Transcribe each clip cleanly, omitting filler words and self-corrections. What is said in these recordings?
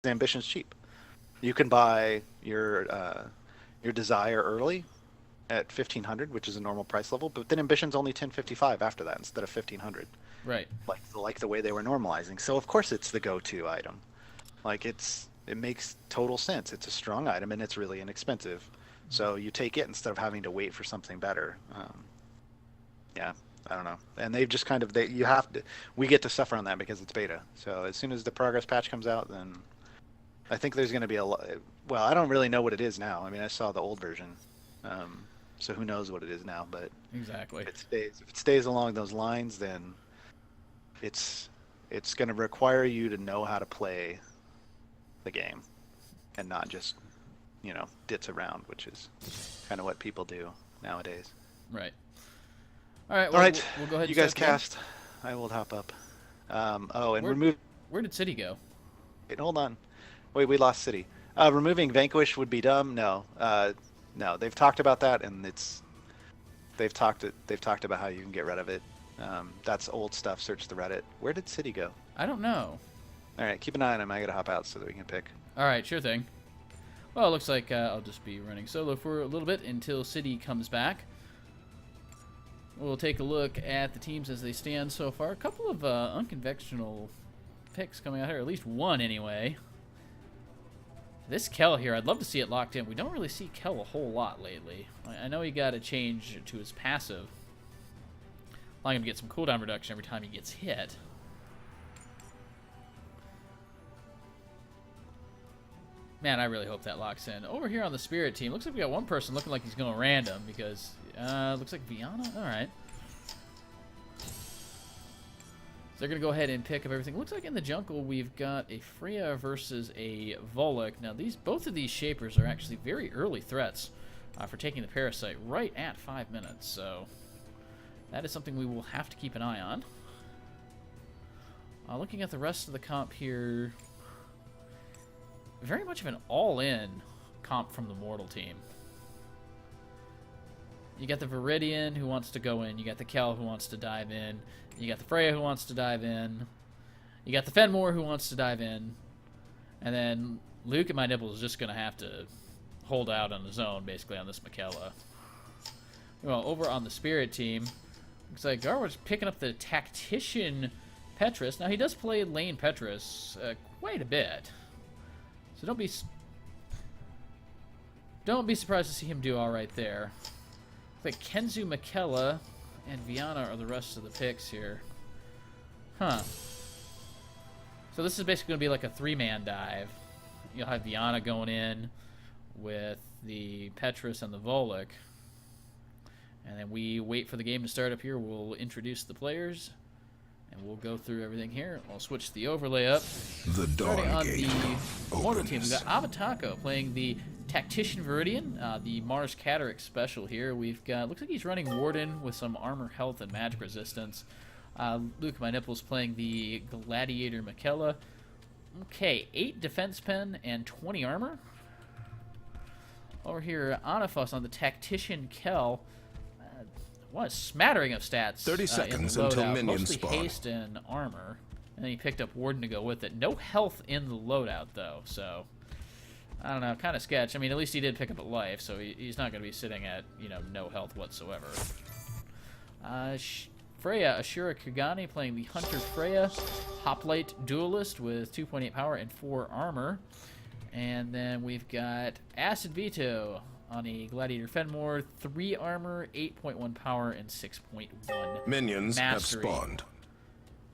Ambition's cheap. You can buy your desire early at 1,500, which is a normal price level, but then Ambition's only 1055 after that instead of 1,500, Right. like the way they were normalizing. So of course it's the go-to item. Like it makes total sense. It's a strong item and it's really inexpensive. So you take it instead of having to wait for something better. Yeah, I don't know. And they've just kind of you have to. We get to suffer on that because it's beta. So as soon as the progress patch comes out, then I think there's going to be a lot. Well, I don't really know what it is now. I mean, I saw the old version, so who knows what it is now? But Exactly. if it stays along those lines, then it's it's going to require you to know how to play the game and not just ditz around, which is kind of what people do nowadays. Right. All right. All Well, right, we'll go ahead and you start guys the game. cast. I will hop up. Oh, and Where remove. Where did City go? Wait, hold on. Wait, we lost City. Removing Vanquish would be dumb. No, no. They've talked about that, and they've talked about how you can get rid of it. That's old stuff. Search the Reddit. Where did City go? I don't know. All right, keep an eye on him. I gotta hop out so that we can pick. All right, sure thing. Well, it looks like I'll just be running solo for a little bit until City comes back. We'll take a look at the teams as they stand so far. A couple of unconventional picks coming out here, at least one anyway. This Kel here, I'd love to see it locked in. We don't really see Kel a whole lot lately. I know he got a change to his passive, allowing him to get some cooldown reduction every time he gets hit. Man, I really hope that locks in. Over here on the Spirit team, looks like we got one person looking like he's going random because looks like Viana. All right. So they're going to go ahead and pick up everything. Looks like in the jungle we've got a Freya versus a Volek. Now, both of these Shapers are actually very early threats for taking the Parasite right at 5 minutes. So that is something we will have to keep an eye on. Looking at the rest of the comp here, very much of an all-in comp from the Mortal team. You got the Viridian who wants to go in. You got the Kel who wants to dive in. You got the Freya who wants to dive in. You got the Fenmore who wants to dive in. And then Lukeatmynipples is just going to have to hold out on his own, basically, on this Michaela. Well, over on the Spirit team, looks like Gaarawarr's picking up the Tactician Petrus. Now, he does play lane Petrus quite a bit. So don't be surprised to see him do all right there. Looks like Kenzu, Michaela, and Viana are the rest of the picks here. Huh. So this is basically going to be like a three-man dive. You'll have Viana going in with the Petrus and the Volek. And then we wait for the game to start up here. We'll introduce the players. And we'll go through everything here. I'll switch the overlay up. The Starting on gate the Mortal team, we've got Avataco playing the Tactician Viridian, the Mars Cataract special here. We've got, looks like he's running Warden with some armor, health, and magic resistance. Lukeatmynipples playing the Gladiator Michaela. Okay, 8 defense pen and 20 armor. Over here, Anifaust on the Tactician Kel. What a smattering of stats. 30 seconds in the until loadout. minions Mostly spawn. haste and armor. And then he picked up Warden to go with it. No health in the loadout, though, so I don't know, kind of sketch. I mean, at least he did pick up a life, so he's not going to be sitting at, no health whatsoever. Freya, Ashura Kugani playing the Hunter Freya, Hoplite Duelist with 2.8 power and 4 armor. And then we've got Acid Veto on a Gladiator Fenmore, 3 armor, 8.1 power, and 6.1 Minions mastery. have spawned.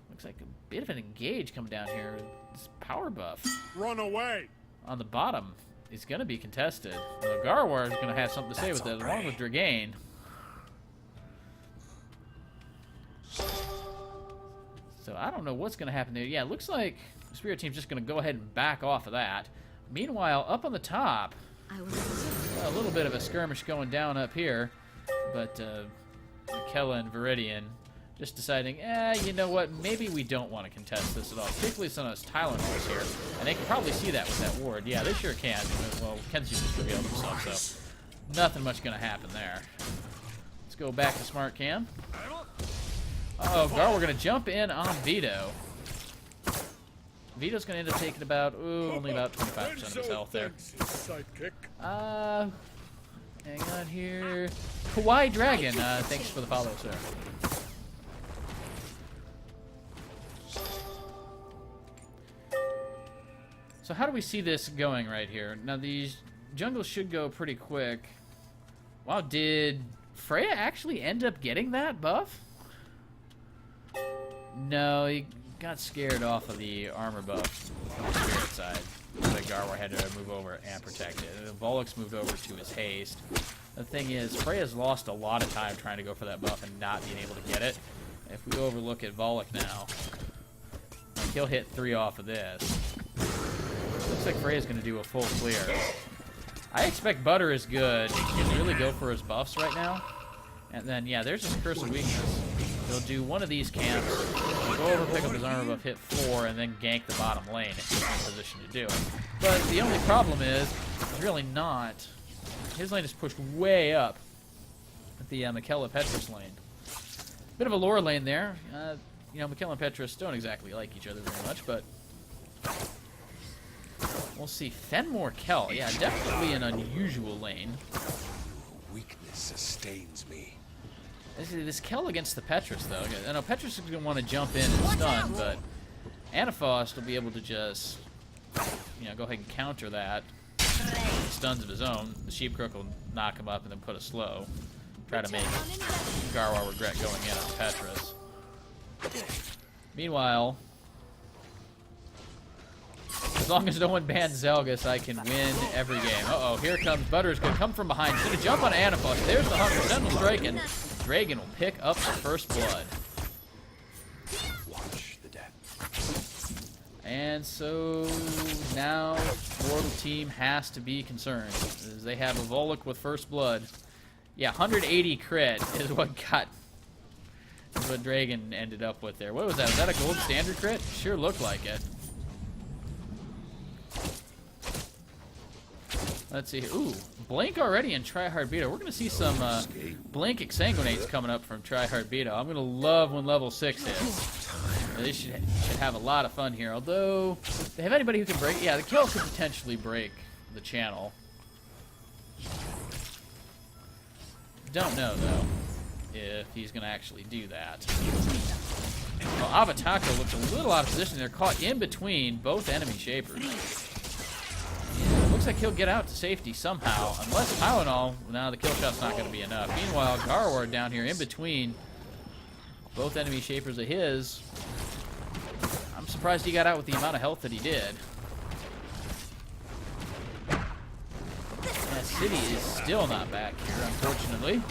Looks like a bit of an engage coming down here. This power buff Run away! on the bottom is going to be contested. Gaarawarr is going to have something to say That's with it, all along with Dragain. So I don't know what's going to happen there. Yeah, it looks like the Spirit team's just going to go ahead and back off of that. Meanwhile, up on the top, a little bit of a skirmish going down up here, but Michaela and Viridian just deciding, you know what, maybe we don't want to contest this at all, particularly some of those Tylernol's here, and they can probably see that with that ward. Yeah, they sure can. Well, Kenzie just revealed himself, so nothing much going to happen there. Let's go back to Smart Cam. Uh-oh, Gaarawarr, we're going to jump in on Vito. Vito's going to end up taking about, only about 25% of his health there. Hang on here. Kawaii Dragon, thanks for the follow, sir. So how do we see this going right here? Now, these jungles should go pretty quick. Wow, did Freya actually end up getting that buff? No, he got scared off of the armor buff on the spirit side. So Gaarawarr had to move over and protect it. Volix moved over to his haste. The thing is, Freya's lost a lot of time trying to go for that buff and not being able to get it. If we overlook at Volix now, like he'll hit 3 off of this. Looks like Freya's going to do a full clear. I expect Butter is good. He can really go for his buffs right now. And then, yeah, there's his Curse of Weakness. He'll do one of these camps, he'll go over, pick up his armor buff, hit 4, and then gank the bottom lane if he's in a position to do it. But the only problem is, he's really not. His lane is pushed way up at the Michaela Petrus lane. Bit of a lore lane there. You know, Michaela and Petrus don't exactly like each other very much, but we'll see. Fenmore Kel, yeah, definitely an unusual lane. Weakness sustains me. This Kel against the Petrus, though. I know Petrus is going to want to jump in and stun, but Anifaust will be able to just, you know, go ahead and counter that. Stuns of his own. The Sheep Crook will knock him up and then put a slow. Try to make Gaarawarr regret going in on Petrus. Meanwhile, as long as no one bans Zelgus, I can win every game. Uh-oh, here comes Butter's going to come from behind. He's going to jump on Anifaust. There's the Hunger. Sentinel striking. Dragon will pick up the first blood. Watch the death. And so now Mortal Team has to be concerned, as they have a Volek with first blood. Yeah, 180 crit is what Dragon ended up with there. What was that? Was that a gold standard crit? Sure looked like it. Let's see here. Ooh, Blink already in Tryhardbito. We're going to see some Blink Exsanguinates coming up from Tryhardbito. I'm going to love when level 6 hits. They should have a lot of fun here. Although, they have anybody who can break? Yeah, the kill could potentially break the channel. Don't know, though, if he's going to actually do that. Well, Avataco looked a little out of position. They're caught in between both enemy Shapers. Looks like he'll get out to safety somehow, unless Tylenol, now the kill shot's not going to be enough. Meanwhile, Gaarawarr down here in between both enemy Shapers of his. I'm surprised he got out with the amount of health that he did. That city is still not back here, unfortunately.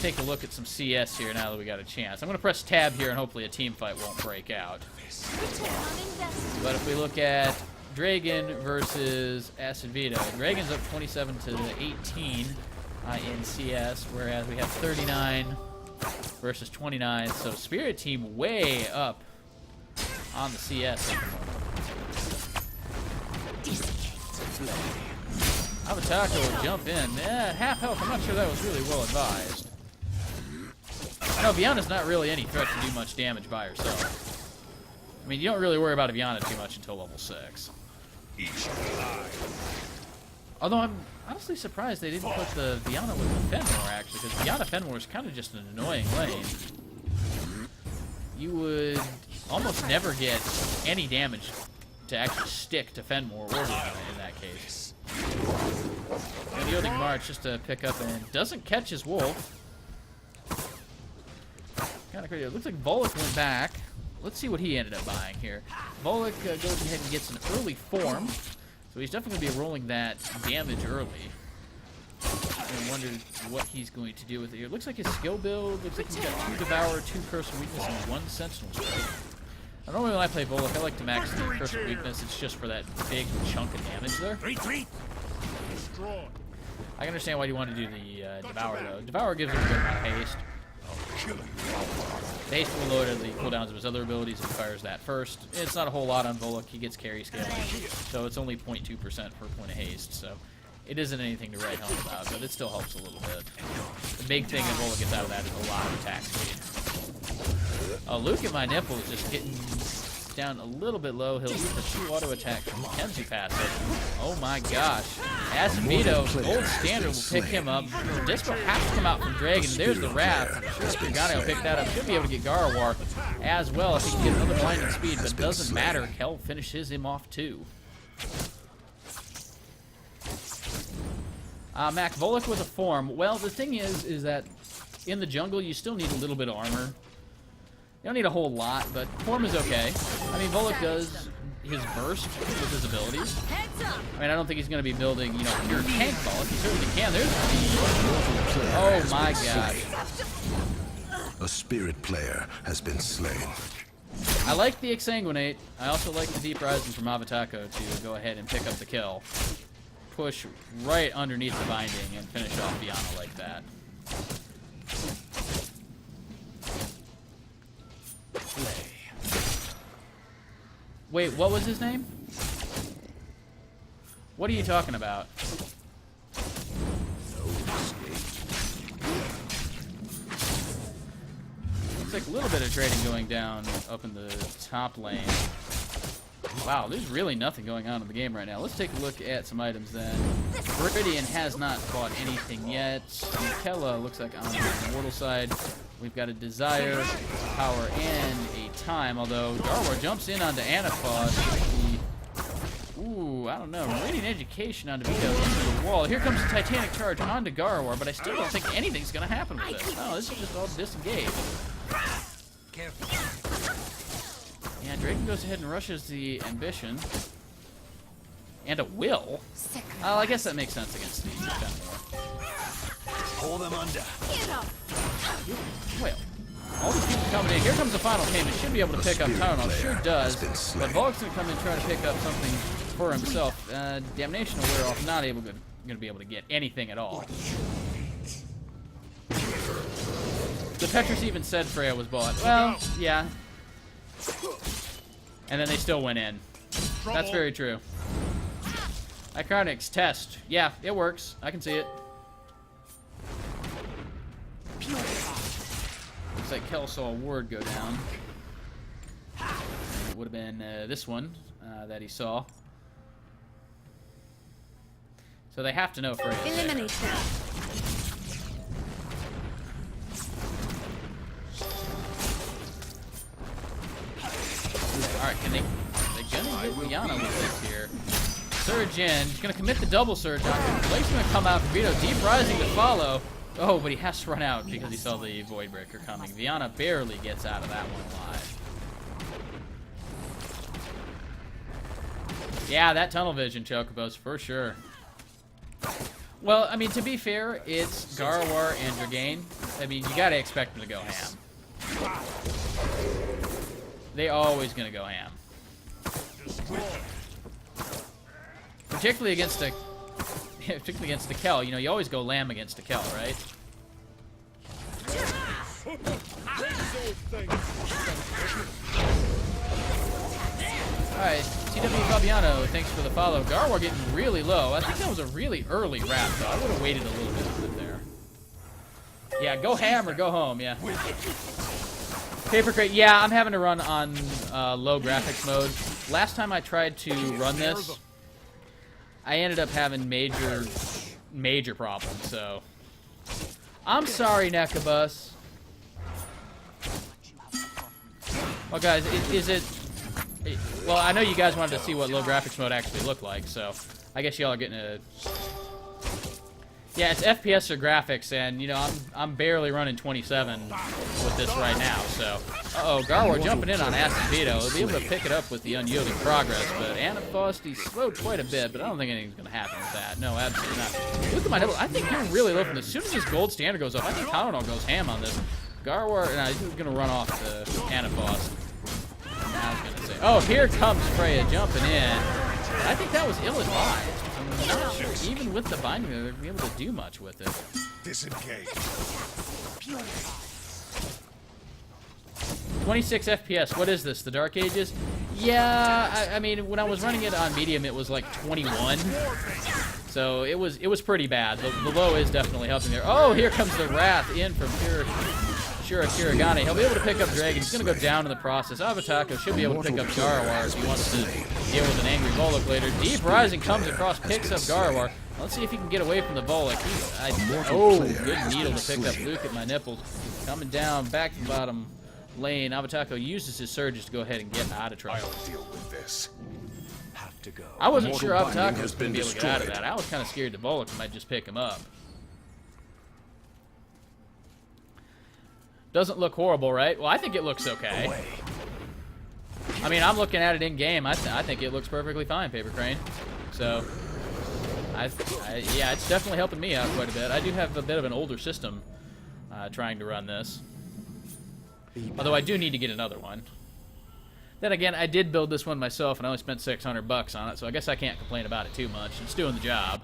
Take a look at some CS here now that we got a chance. I'm going to press tab here and hopefully a team fight won't break out. But if we look at Dragon versus Acid Vito, Dragon's up 27 to 18 in CS, whereas we have 39 versus 29. So Spirit Team way up on the CS at the moment. Avataco will jump in. Half health. I'm not sure that was really well advised. No, Viana's not really any threat to do much damage by herself. I mean, you don't really worry about Viana too much until level 6. Although I'm honestly surprised they didn't put the Viana with the Fenmore, actually, because Viana Fenmore is kind of just an annoying lane. You would almost never get any damage to actually stick to Fenmore or Viana in that case. And the Yielding March just to pick up and doesn't catch his wolf. Kind of crazy. It looks like Volek went back. Let's see what he ended up buying here. Volek goes ahead and gets an early form. So he's definitely going to be rolling that damage early. I wonder what he's going to do with it here. Looks like his skill build, looks like he's got 2 Devour, 2 Curse of Weakness, and 1 Sentinel Strike. Normally when I play Volek, I like to max the Curse of Weakness. It's just for that big chunk of damage there. I can understand why you want to do the Devour, though. Devour gives him a good amount of haste. The haste will lower the cooldowns of his other abilities if he fires that first. It's not a whole lot on Volek. He gets carry scale, so it's only 0.2% per point of haste. So It isn't anything to write home about, but it still helps a little bit. The big thing that Volek gets out of that is a lot of attack speed. Oh, Lukeatmynipples just getting down a little bit low. He'll use the 2 auto attack from Mackenzie pass it. Oh my gosh. Avataco, gold standard will pick him up. Disco has to come out from Dragon. There's the Wrath. I'm sure Pagani will pick that up. Should be able to get Gaarawarr as well if he can get another blinding speed, but it doesn't matter. Kel finishes him off too. Mac, Volek with a form. Well, the thing is that in the jungle, you still need a little bit of armor. You don't need a whole lot, but form is okay. I mean, Volek does his burst with his abilities. I mean, I don't think he's going to be building, you know, pure tank Volek. He certainly can. There's... Oh, my God. A spirit player has been slain. I like the Exsanguinate. I also like the Deep Rising from Avataco to go ahead and pick up the kill. Push right underneath the binding and finish off Viana like that. Wait, what was his name? What are you talking about? Looks like a little bit of trading going down up in the top lane. Wow, there's really nothing going on in the game right now. Let's take a look at some items then. Viridian has not bought anything yet. Mikella looks like on the Mortal side. We've got a Desire, Power, and a Time, although Gaarawarr jumps in onto Anifaust. Ooh, I don't know. Radiant Education onto Vito into the wall. Here comes the Titanic Charge onto Gaarawarr, but I still don't think anything's going to happen with this. No, this is just all disengaged. Yeah, Draken goes ahead and rushes the Ambition. And a Will. Oh, I guess that makes sense against the Pull them under. Well, all these people coming in. Here comes the final payment. Should be able to pick up TheTylernol. Sure does. But Volek's going to come in and try to pick up something for himself. Damnation Aware off. Not able to, going to be able to get anything at all. The Petrus even said Freya was bought. Well, yeah. And then they still went in. That's very true. Iconics test. Yeah, it works. I can see it. Looks like Kel saw a ward go down. It would have been this one that he saw. So they have to know Freya. Eliminate them. Alright, they're gonna get Viana with this here. Surge in. He's gonna commit the double surge on him. Blake's gonna come out for Vito. Deep Rising to follow. Oh, but he has to run out because he saw the Voidbreaker coming. Viana barely gets out of that one alive. Yeah, that tunnel vision, Chocobos, for sure. Well, I mean, to be fair, it's Gaarawarr and Dragain. I mean, you gotta expect them to go ham. They always gonna go ham. Particularly against the Kel. You know, you always go lamb against the Kel, right? Alright, TW Fabiano, thanks for the follow. Gaarawarr getting really low. I think that was a really early wrap, though. I would have waited a little bit with it there. Yeah, go ham or go home, yeah. Paper Crate, yeah, I'm having to run on low graphics mode. Last time I tried to run this, I ended up having major problems, so. I'm sorry, Nekabus. Well, guys, well, I know you guys wanted to see what low graphics mode actually looked like, so I guess y'all are getting a... Yeah, it's FPS or graphics, and, you know, I'm barely running 27 with this right now, so... Uh-oh, Gaarawarr jumping in on Anifaust. He'll be able to pick it up with the unyielding progress, but Anifaust, he slowed quite a bit, but I don't think anything's going to happen with that. No, absolutely not. Lukeatmynipples, I think you're really low from this. As soon as this gold standard goes up, I think TylernolNol goes ham on this. Gaarawarr, no, he's going to run off the Anifaust. I was going to say, oh, here comes Freya jumping in. I think that was ill-advised. I'm not sure, even with the binding, they're going to be able to do much with it. Disengage. 26 FPS. What is this? The Dark Ages? Yeah, I mean, when I was running it on medium, it was like 21. So it was pretty bad. The low is definitely helping there. Oh, here comes the Wrath in from Shirogane. He'll be able to pick up Dragon. He's going to go down in the process. Avataco should be able to pick up Gaarawarr if he wants to deal with an angry Volok later. Deep Rising comes across, picks up Gaarawarr. Let's see if he can get away from the Volok. Good needle to pick up Lukeatmynipples. Coming down, back to the bottom lane. Avataco uses his surges to go ahead and get out of trouble. I'll deal with this. Have to go. I wasn't sure Mortal Avataco binding was has going to been be able to get out of destroyed. that. I was kind of scared the Volok might just pick him up. Doesn't look horrible, right? Well, I think it looks okay. Away. I mean, I'm looking at it in game. I think it looks perfectly fine, Paper Crane. So, yeah, it's definitely helping me out quite a bit. I do have a bit of an older system trying to run this. Although I do need to get another one. Then again, I did build this one myself, and I only spent $600 on it, so I guess I can't complain about it too much. It's doing the job.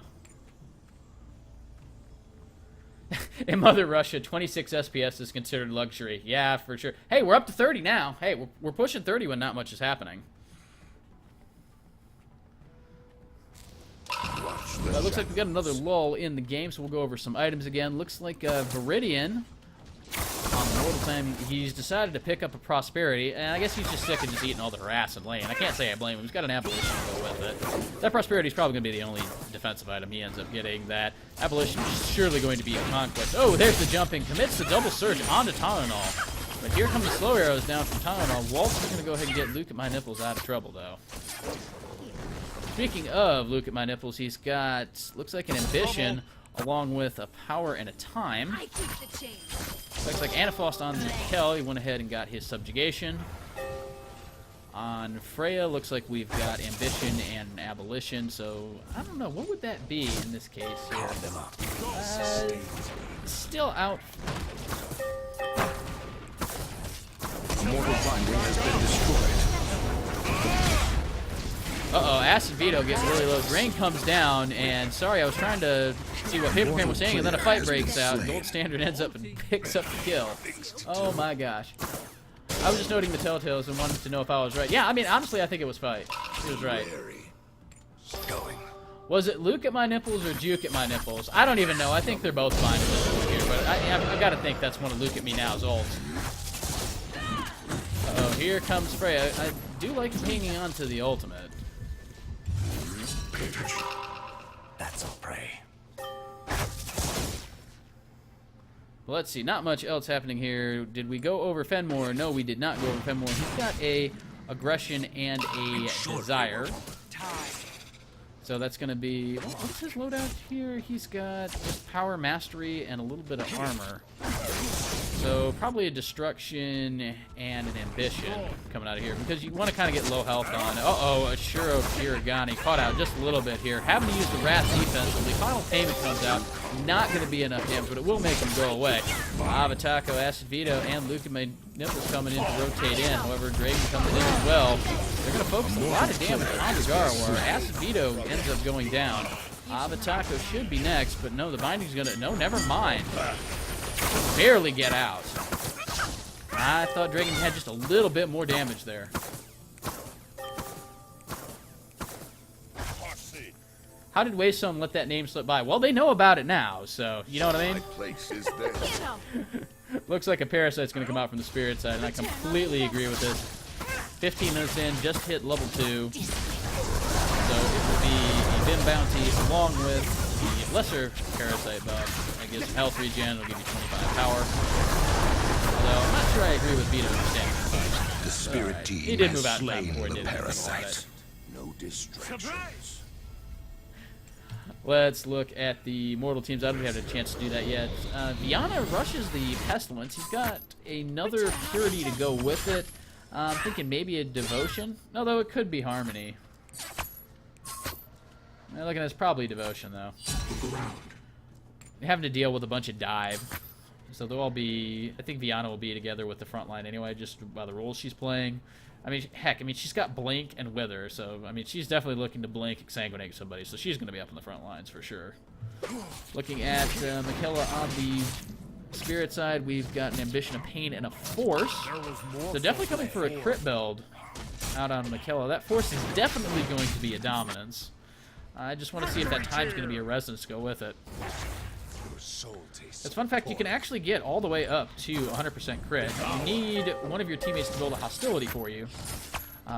In Mother Russia, 26 SPS is considered luxury. Yeah, for sure. Hey, we're up to 30 now. Hey, we're pushing 30 when not much is happening. Looks like we got another lull in the game, so we'll go over some items again. Looks like Viridian on the Mortal Time, he's decided to pick up a Prosperity, and I guess he's just sick of just eating all the harass and lane. I can't say I blame him. He's got an Abolition to go with it. That Prosperity is probably going to be the only defensive item he ends up getting. That Abolition is surely going to be a conquest. Oh, there's the jumping. Commits the double surge onto TYLERNOL. But here come the slow arrows down from TYLERNOL. Waltz is going to go ahead and get Lukeatmynipples out of trouble, though. Speaking of Lukeatmynipples, he's got, looks like an Ambition, along with a Power and a Time. Looks like Anifaust on Kel, he went ahead and got his Subjugation. On Freya, looks like we've got Ambition and an Abolition, so I don't know, what would that be in this case here? Still out. Mortal binding has been destroyed. Uh-oh, Acid Veto getting really low. Drain comes down, and sorry, I was trying to see what Paper Crane was saying, and then a fight breaks out. Gold Standard ends up and picks up the kill. Oh my gosh. I was just noting the telltales and wanted to know if I was right. Yeah, I mean, honestly, I think it was fight. He was right. Going. Was it Lukeatmynipples or Jukeatmynipples? I don't even know. I think they're both fine at this point here, but I've got to think that's one of Look at Me Now's ults. Uh-oh, here comes Freya. I do like hanging on to the ultimate. That's all prey. Well, let's see. Not much else happening here. Did we go over Fenmore? No, we did not go over Fenmore. He's got a aggression and a desire. So that's going to be... What's his loadout here? He's got just power, mastery, and a little bit of armor. So probably a destruction and an ambition coming out of here, because you want to kind of get low health on. Uh-oh, a Shirogane caught out just a little bit here. Having to use the Wrath defensively. Final payment comes out. Not going to be enough damage, but it will make him go away. Avataco, Acid Veto, and Lukeatmynipples coming in to rotate in. However, Dragon comes in as well. They're going to focus a lot of damage on the Gaarawarr. Acid Veto ends up going down. Avataco should be next, but no, the binding's going to... No, never mind. Barely get out. I thought Dragon had just a little bit more damage there. How did Waystone let that name slip by? Well, they know about it now, so you know what I mean? My place is there. Looks like a Parasite's going to come out from the Spirit side, and I completely agree with this. 15 minutes in, just hit level 2. So it will be a Vim Bounty along with the lesser Parasite buff. That gives health regen, it'll give you 25 power. Although I'm not sure I agree with Vito standing. The Spirit team He did has move out in time slain before he the did anything about parasite. it. No distractions. Let's look at the Mortal teams. I don't have a chance to do that yet. Viana rushes the Pestilence. He's got another Purity to go with it. I'm thinking maybe a Devotion. Although it could be Harmony. I'm looking at it's probably Devotion, though. Having to deal with a bunch of dive. So they'll all be... I think Viana will be together with the front line anyway, just by the roles she's playing. I mean, heck, I mean, she's got Blink and Wither, so, I mean, she's definitely looking to Blink, Exsanguinate somebody, so she's going to be up in the front lines for sure. Looking at Michaela on the Spirit side, we've got an Ambition, a Pain, and a Force. So definitely coming for a crit build out on Michaela. That Force is definitely going to be a Dominance. I just want to see if that time's going to be a resonance to go with it. Your soul tastes It's a fun fact, you can actually get all the way up to 100% crit. You need one of your teammates to build a hostility for you.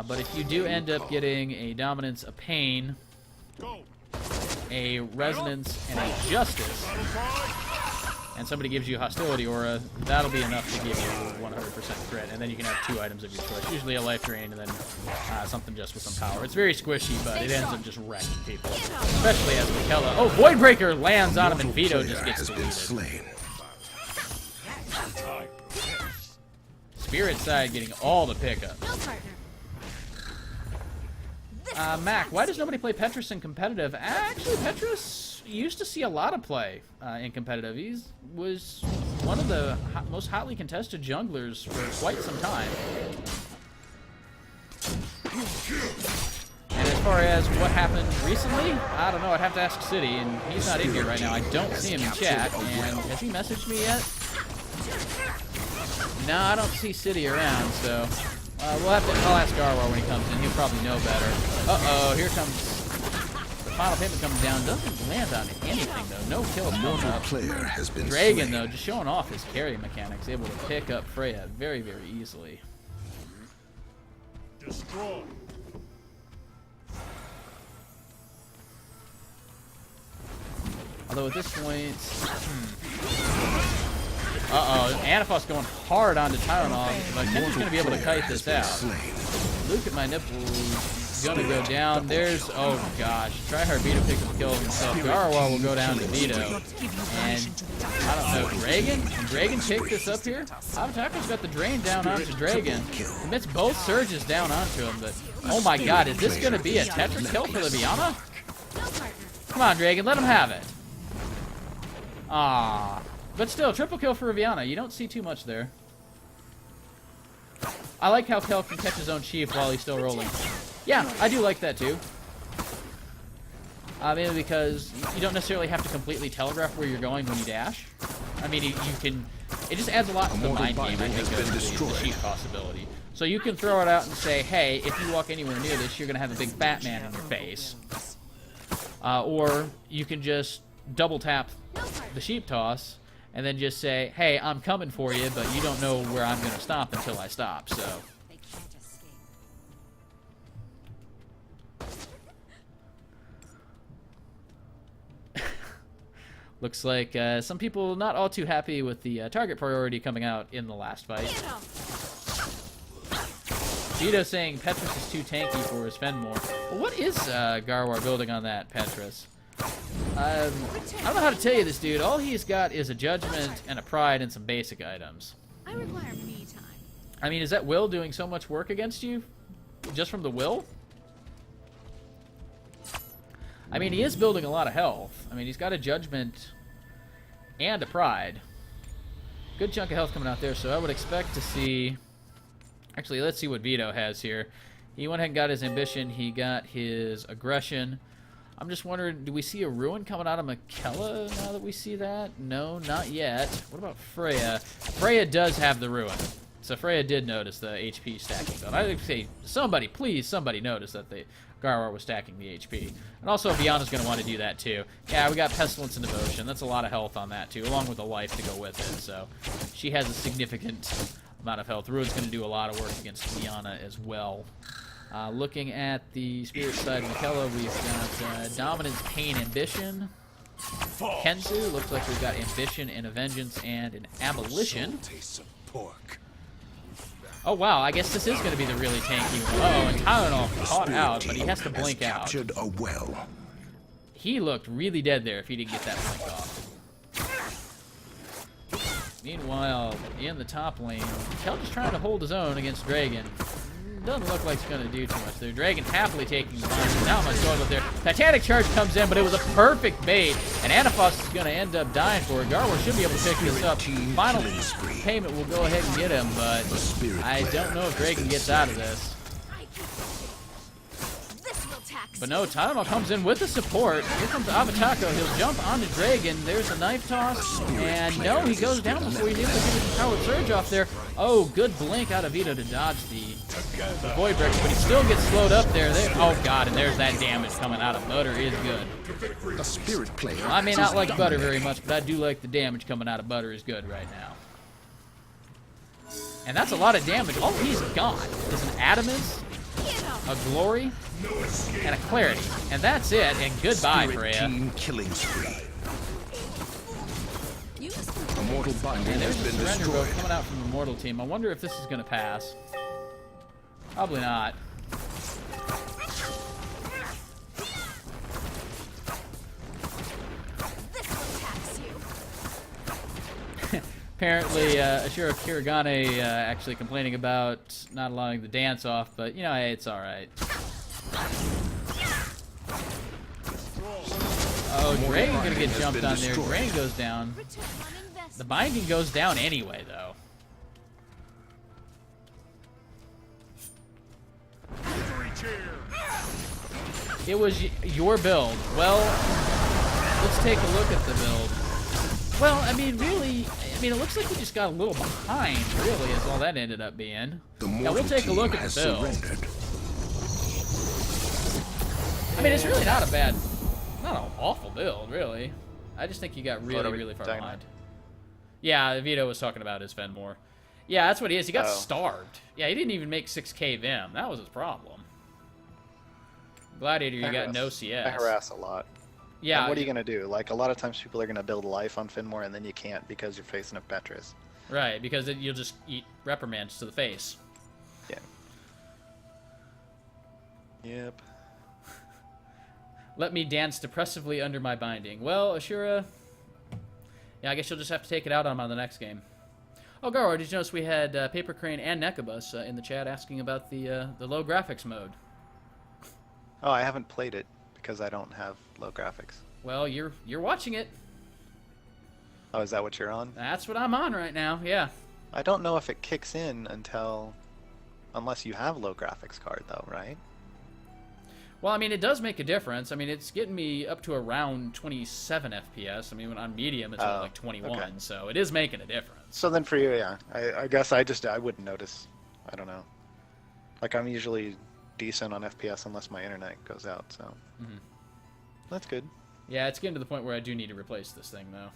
But if you do end up getting a dominance, a pain, a resonance, and a justice, and somebody gives you a hostility aura, that'll be enough to give you 100% crit, and then you can have 2 items of your choice. Usually a life drain and then something just with some power. It's very squishy, but it ends up just wrecking people, especially as Mikella. Oh, Voidbreaker lands on him and Vito just gets deleted. Spirit side getting all the pickups. Mac, why does nobody play Petrus in competitive? Actually, Petrus used to see a lot of play in competitive. He was one of the most hotly contested junglers for quite some time. And as far as what happened recently, I don't know. I'd have to ask City, and he's not in here right now. I don't see him in chat. And has he messaged me yet? No, I don't see City around, so I'll ask Gaarawarr when he comes in. He'll probably know better. Uh-oh, here comes the final payment comes down. Doesn't land on anything though. No kills coming up. Dragon though, just showing off his carry mechanics, able to pick up Freya very, very easily. Destroy. Although at this point, Anifaust going hard onto Tylenol, but Kendra's going to be able to kite this out. Lukeatmynipples going to go down. There's, oh gosh, Tryhardbito picks up a kill himself. Gaarawarr will go down to Vito. And, I don't know, Dragon? Can Dragon take this up here? Avataco's got the drain down onto Dragon. Commits both surges down onto him, but, oh my god, is this going to be a Tetra kill for the Viana? Come on, Dragon, let him have it. Ah. But still, triple kill for Riviana. You don't see too much there. I like how Kel can catch his own chief while he's still rolling. Yeah, I do like that too. Mainly because you don't necessarily have to completely telegraph where you're going when you dash. I mean, you can... It just adds a lot to the mind game, I think, of the chief possibility. So you can throw it out and say, hey, if you walk anywhere near this, you're going to have a big Batman in your face. Or you can just double tap the sheep toss and then just say, hey, I'm coming for you, but you don't know where I'm going to stop until I stop, so. Looks like some people not all too happy with the target priority coming out in the last fight. Vito saying Petrus is too tanky for his Fenmore. Well, what is Gaarawarr building on that Petrus? I don't know how to tell you this, dude. All he's got is a judgment and a pride and some basic items. I require me time. I mean, is that will doing so much work against you? Just from the will? I mean, he is building a lot of health. I mean, he's got a judgment and a pride. Good chunk of health coming out there, so I would expect to see... Actually, let's see what Vito has here. He went ahead and got his ambition. He got his aggression. I'm just wondering, do we see a ruin coming out of Mikella now that we see that? No, not yet. What about Freya? Freya does have the ruin. So Freya did notice the HP stacking build. I would say, somebody, please, somebody notice that the Gaarawarr was stacking the HP. And also, Viana's going to want to do that too. Yeah, we got Pestilence and Devotion. That's a lot of health on that too, along with a life to go with it. So she has a significant amount of health. Ruin's going to do a lot of work against Viana as well. Looking at the spirit side of Mikella, we've got Dominance, Pain, Ambition. Kenzu, looks like we've got Ambition and a Vengeance and an Abolition. Oh wow, I guess this is going to be the really tanky one. Uh-oh, and Tylenol caught out, but he has to blink out. He looked really dead there if he didn't get that blink off. Meanwhile, in the top lane, Kel just trying to hold his own against Dragon. Doesn't look like it's going to do too much there. Dragon happily taking the line. Not much going up there. Titanic Charge comes in, but it was a perfect bait. And Anifaust is going to end up dying for it. Gaarawarr should be able to pick this up. Final payment will go ahead and get him, but I don't know if Dragon gets out of this. But no, Tylenol comes in with the support. Here comes Avataco. He'll jump onto Dragon. There's a knife toss. And no, he goes down before he's able to get his powered surge off there. Oh, good blink out of Vito to dodge the Void Breaker, but he still gets slowed up there. Oh, God, and there's that damage coming out of Butter is good. The spirit player. Well, I may not like Butter very much, but I do like the damage coming out of Butter is good right now. And that's a lot of damage. All he's got is an Adamance, a Glory, and a Clarity. And that's it, and goodbye, Spirit Freya. team killing spree. Immortal binding And has there's been the surrender vote destroyed. coming out from the Immortal team. I wonder if this is going to pass. Probably not. Apparently, Ashura Kirigane actually complaining about not allowing the dance off, but, you know, hey, it's alright. Oh, Dragon gonna get jumped on there. Dragon goes down. The binding goes down anyway, though. It was your build. Well, let's take a look at the build. Well, I mean, really, it looks like we just got a little behind, really, is all that ended up being. Yeah, we'll take a look at the build. I mean, it's really not a bad, not an awful build, really. I just think you got really, really far behind. Yeah, Vito was talking about his Fenmore. Yeah, that's what he is. He got starved. Yeah, he didn't even make 6k Vim. That was his problem. Gladiator, you got no CS. I harass a lot. Yeah. And what are you going to do? Like, a lot of times people are going to build life on Fenmore, and then you can't because you're facing a Petrus. Right, because you'll just eat reprimands to the face. Yeah. Yep. Let me dance depressively under my binding. Well, Ashura, yeah, I guess you'll just have to take it out on him on the next game. Oh, Gaarawarr, did you notice we had Paper Crane and Nekabus in the chat asking about the low graphics mode? Oh, I haven't played it because I don't have low graphics. Well, you're watching it. Oh, is that what you're on? That's what I'm on right now, yeah. I don't know if it kicks in unless you have low graphics card, though, right? Well, I mean, it does make a difference. I mean, it's getting me up to around 27 FPS. I mean, when on medium, it's only like 21, okay. So it is making a difference. So then for you, yeah, I guess I wouldn't notice. I don't know. Like, I'm usually decent on FPS unless my internet goes out, so that's good. Yeah, it's getting to the point where I do need to replace this thing, though.